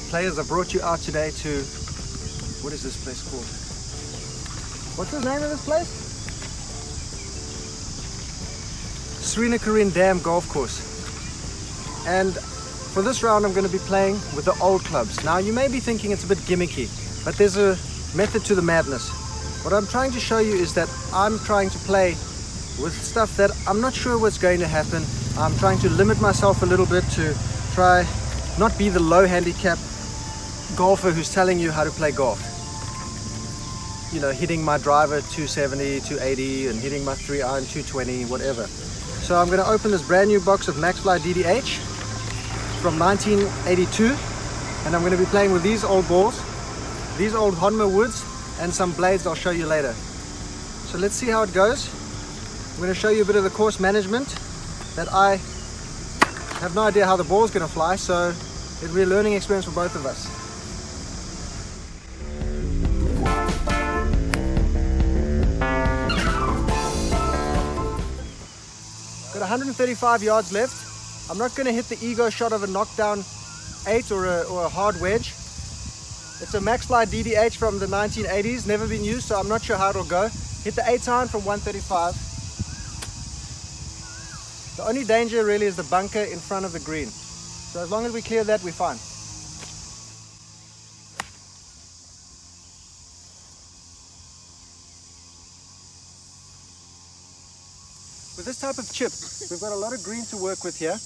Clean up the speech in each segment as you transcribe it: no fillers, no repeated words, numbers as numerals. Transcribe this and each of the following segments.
Players, I brought you out today to, what is this place called? What's the name of this place? Srinakarin Dam golf course. And for this round I'm going to be playing with the old clubs. Now you may be thinking it's a bit gimmicky, but there's a method to the madness. What I'm trying to show you is that I'm trying to play with stuff that I'm not sure what's going to happen. I'm trying to limit myself a little bit to try not be the low handicap golfer who's telling you how to play golf. You know, hitting my driver 270, 280 and hitting my 3-iron 220, whatever. So I'm going to open this brand new box of Maxfly DDH from 1982, and I'm going to be playing with these old balls, these old Honma woods, and some blades I'll show you later. So let's see how it goes. I'm going to show you a bit of the course management that I have no idea how the ball's going to fly, so it'll be a learning experience for both of us. Got 135 yards left. I'm not going to hit the ego shot of a knockdown 8 or a hard wedge. It's a Maxfly DDH from the 1980s, never been used, so I'm not sure how it'll go. Hit the 8-iron from 135. The only danger really is the bunker in front of the green. So as long as we clear that, we're fine. With this type of chip, we've got a lot of green to work with here.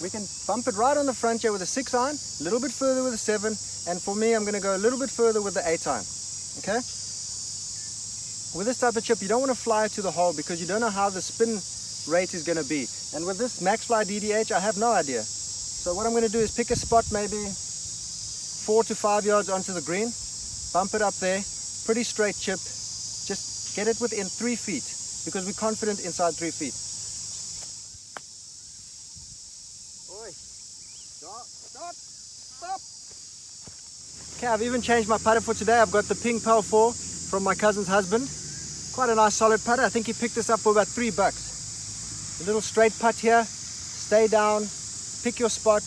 We can bump it right on the front here with a 6-iron, a little bit further with a 7, and for me, I'm going to go a little bit further with the 8-iron. Okay? With this type of chip, you don't want to fly it to the hole because you don't know how the spin rate is going to be. And with this Maxfly DDH, I have no idea. So what I'm going to do is pick a spot maybe 4 to 5 yards onto the green, bump it up there, pretty straight chip, just get it within 3 feet because we're confident inside 3 feet. Oi. Stop. Okay, I've even changed my putter for today. I've got the Ping Pal 4 from my cousin's husband. Quite a nice solid putter. I think he picked this up for about $3. A little straight putt here, stay down, pick your spot,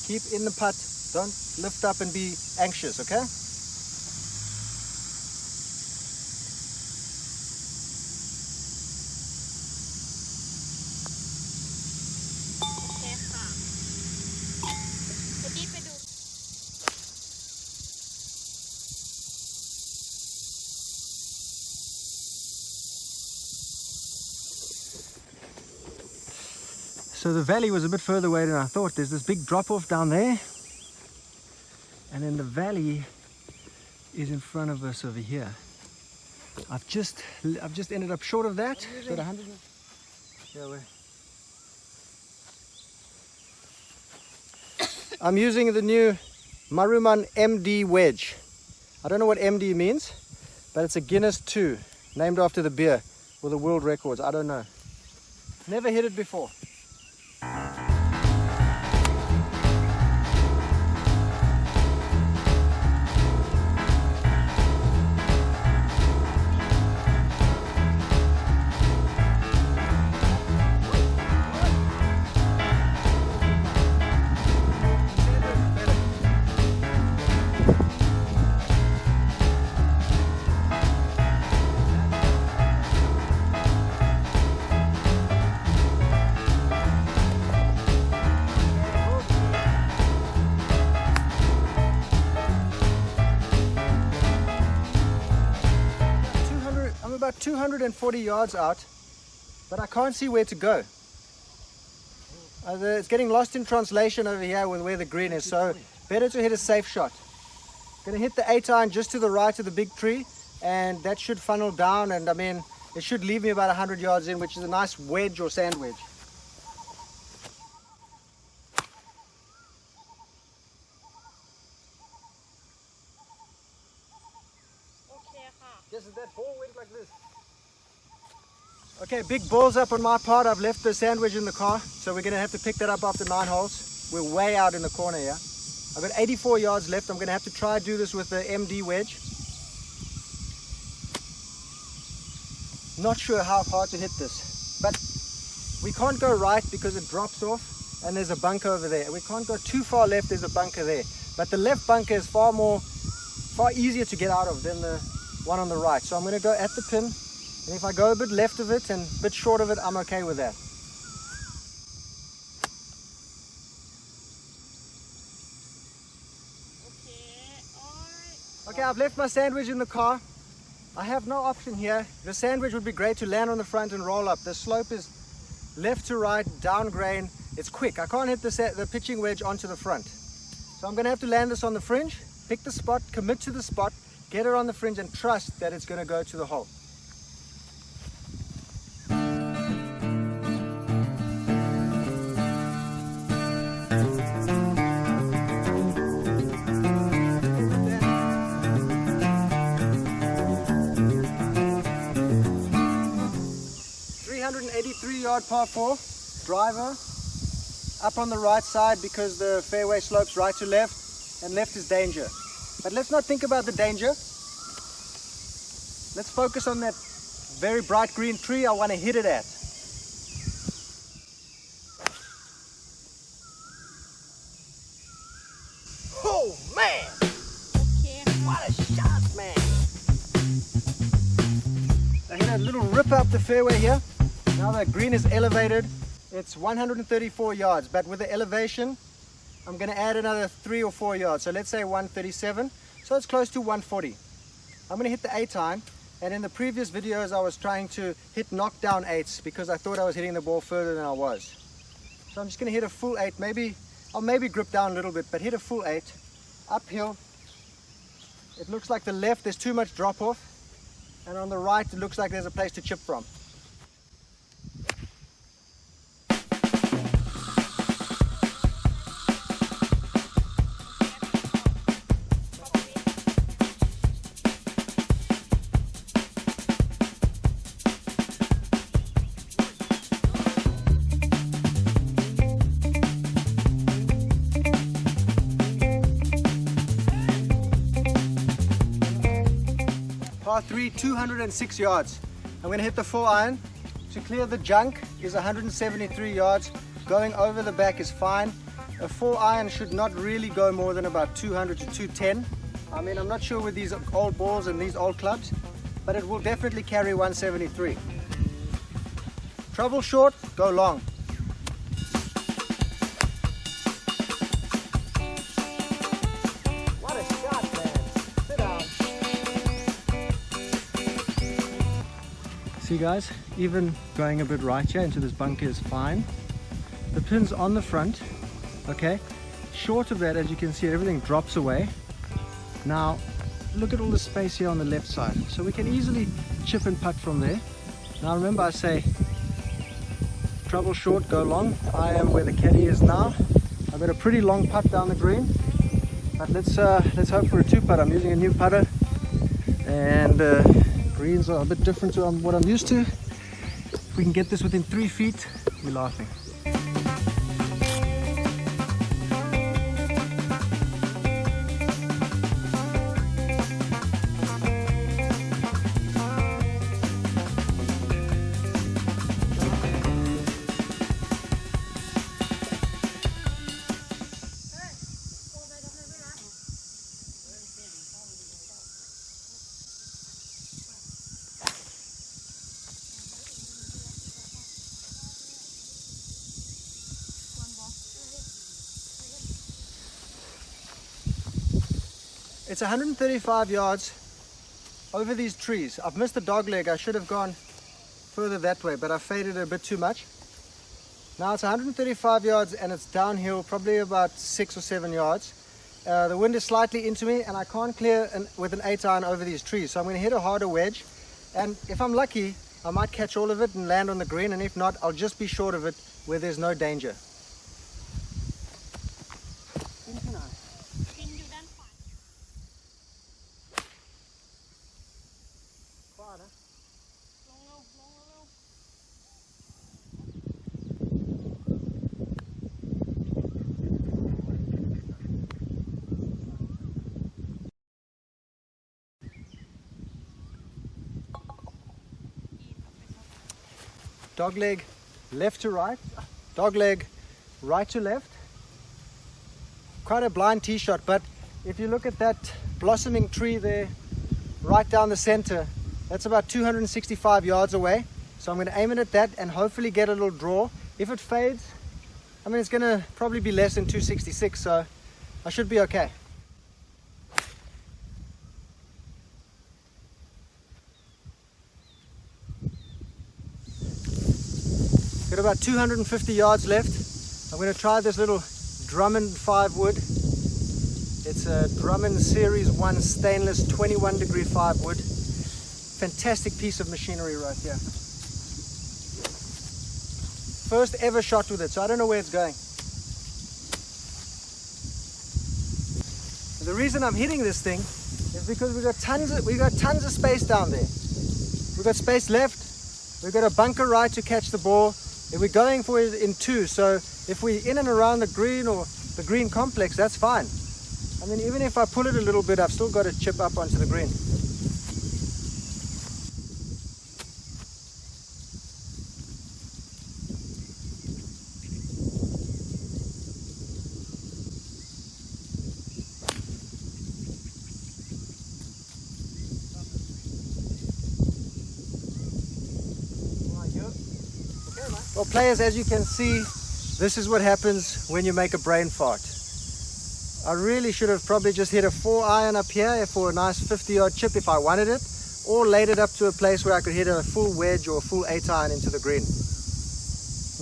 keep in the putt, don't lift up and be anxious, okay? So the valley was a bit further away than I thought. There's this big drop off down there, and then the valley is in front of us over here. I've just ended up short of that. Got 100. Yeah, where? I'm using the new Maruman MD wedge. I don't know what MD means, but it's a Guinness 2, named after the beer or the world records. I don't know. Never hit it before. About 240 yards out, but I can't see where to go. It's getting lost in translation over here with where the green is, so better to hit a safe shot. Gonna hit the 8-iron just to the right of the big tree, and that should funnel down, and I mean it should leave me about 100 yards in, which is a nice wedge or sand wedge. Yes, is that ball went like this? Okay, big balls up on my part. I've left the sandwich in the car, so we're going to have to pick that up after 9 holes. We're way out in the corner here. I've got 84 yards left. I'm going to have to try do this with the MD wedge. Not sure how hard to hit this, but we can't go right because it drops off and there's a bunker over there. We can't go too far left, there's a bunker there. but the left bunker is far easier to get out of than the one on the right. So I'm going to go at the pin, and if I go a bit left of it and a bit short of it, I'm okay with that. Okay, I've left my sandwich in the car. I have no option here. The sandwich would be great to land on the front and roll up. The slope is left to right, down grain. It's quick. I can't hit the pitching wedge onto the front. So I'm going to have to land this on the fringe, pick the spot, commit to the spot, get it on the fringe and trust that it's going to go to the hole. Yard par 4, driver up on the right side because the fairway slopes right to left and left is danger. But let's not think about the danger. Let's focus on that very bright green tree I want to hit it at. Oh man! What a shot, man! I hit a little rip up the fairway here. Now the green is elevated. It's 134 yards, but with the elevation, I'm going to add another 3 or 4 yards. So let's say 137. So it's close to 140. I'm going to hit the 8 iron. And in the previous videos, I was trying to hit knockdown 8s because I thought I was hitting the ball further than I was. So I'm just going to hit a full 8. I'll maybe grip down a little bit, but hit a full 8. Uphill. It looks like the left, there's too much drop off. And on the right, it looks like there's a place to chip from. Par 3, 206 yards. I'm going to hit the 4 iron. To clear the junk is 173 yards. Going over the back is fine. A 4 iron should not really go more than about 200 to 210. I mean, I'm not sure with these old balls and these old clubs, but it will definitely carry 173. Trouble short, go long. See guys, even going a bit right here into this bunker is fine. The pin's on the front, okay? Short of that, as you can see, everything drops away. Now, look at all the space here on the left side. So we can easily chip and putt from there. Now remember I say, trouble short, go long. I am where the caddy is now. I've got a pretty long putt down the green. But let's hope for a 2-putt. I'm using a new putter. And greens are a bit different to what I'm used to. If we can get this within 3 feet, we're laughing. It's 135 yards over these trees. I've missed the dog leg. I should have gone further that way, but I faded a bit too much. Now it's 135 yards and it's downhill, probably about 6 or 7 yards. The wind is slightly into me and I can't clear with an 8 iron over these trees. So I'm going to hit a harder wedge. And if I'm lucky, I might catch all of it and land on the green. And if not, I'll just be short of it where there's no danger. Dog leg left to right, dog leg right to left. quite a blind tee shot, but if you look at that blossoming tree there, right down the center, that's about 265 yards away. So I'm going to aim it at that and hopefully get a little draw. If it fades, I mean, it's going to probably be less than 266, so I should be okay. Got about 250 yards left. I'm going to try this little Drummond 5 wood. It's a Drummond Series 1 stainless 21 degree 5 wood. Fantastic piece of machinery right here. First ever shot with it, so I don't know where it's going. The reason I'm hitting this thing is because we got tons of space down there. We've got space left. We've got a bunker right to catch the ball. And we're going for it in 2. So if we're in and around the green or the green complex, that's fine. I mean, even if I pull it a little bit, I've still got to chip up onto the green. Well, players, as you can see, this is what happens when you make a brain fart. I really should have probably just hit a 4-iron up here for a nice 50-yard chip if I wanted it, or laid it up to a place where I could hit a full wedge or a full 8-iron into the green.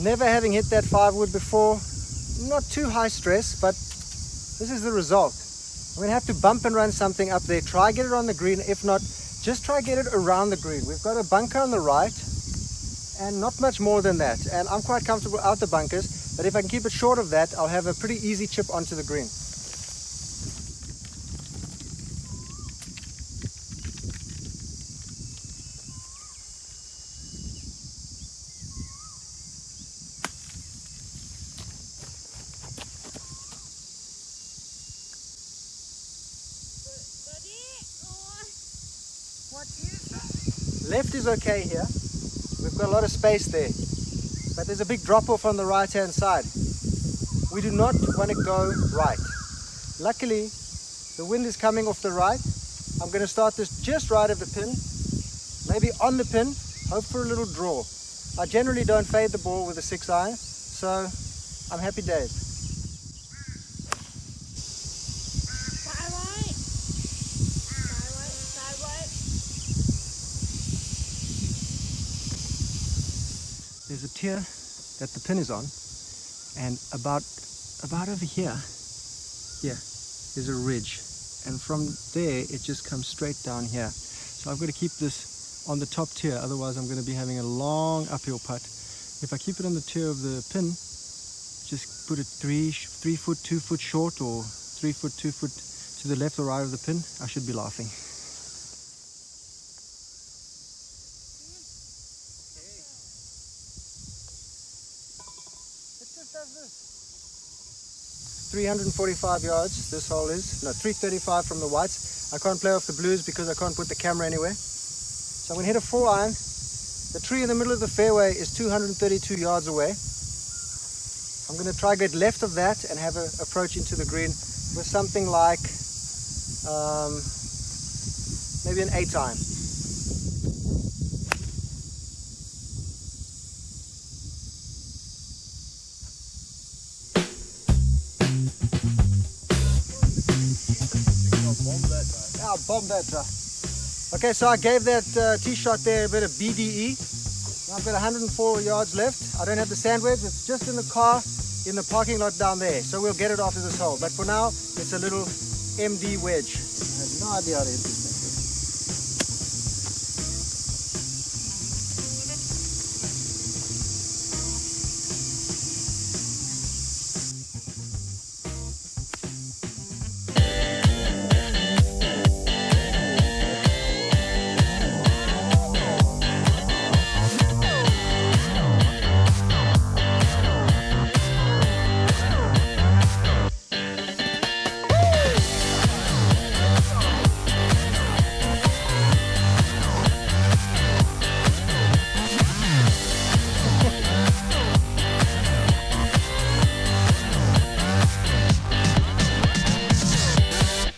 Never having hit that 5 wood before, not too high stress, but this is the result. I'm going to have to bump and run something up there, try get it on the green. If not, just try get it around the green. We've got a bunker on the right, and not much more than that. And I'm quite comfortable out the bunkers, but if I can keep it short of that, I'll have a pretty easy chip onto the green. Left is okay here. We've got a lot of space there, but there's a big drop off on the right hand side. We do not want to go right. Luckily, the wind is coming off the right. I'm going to start this just right of the pin, maybe on the pin, hope for a little draw. I generally don't fade the ball with a 6-iron, so I'm happy days. There's a tier that the pin is on, and about over here is a ridge, and from there it just comes straight down here. So I've got to keep this on the top tier, otherwise I'm going to be having a long uphill putt. If I keep it on the tier of the pin, just put it 3 foot 2 foot short, or 3 foot 2 foot to the left or right of the pin, I should be laughing. Does this 345 yards this hole is, no, 335 from the whites. I can't play off the blues because I can't put the camera anywhere, so I'm going to hit a 4-iron. The tree in the middle of the fairway is 232 yards away. I'm going to try get left of that and have an approach into the green with something like maybe an 8-iron. Bomb that. Okay, so I gave that tee shot there a bit of BDE. Now I've got 104 yards left. I don't have the sand wedge. It's just in the car in the parking lot down there. So we'll get it after this hole. But for now, it's a little MD wedge. I have no idea how to hit it.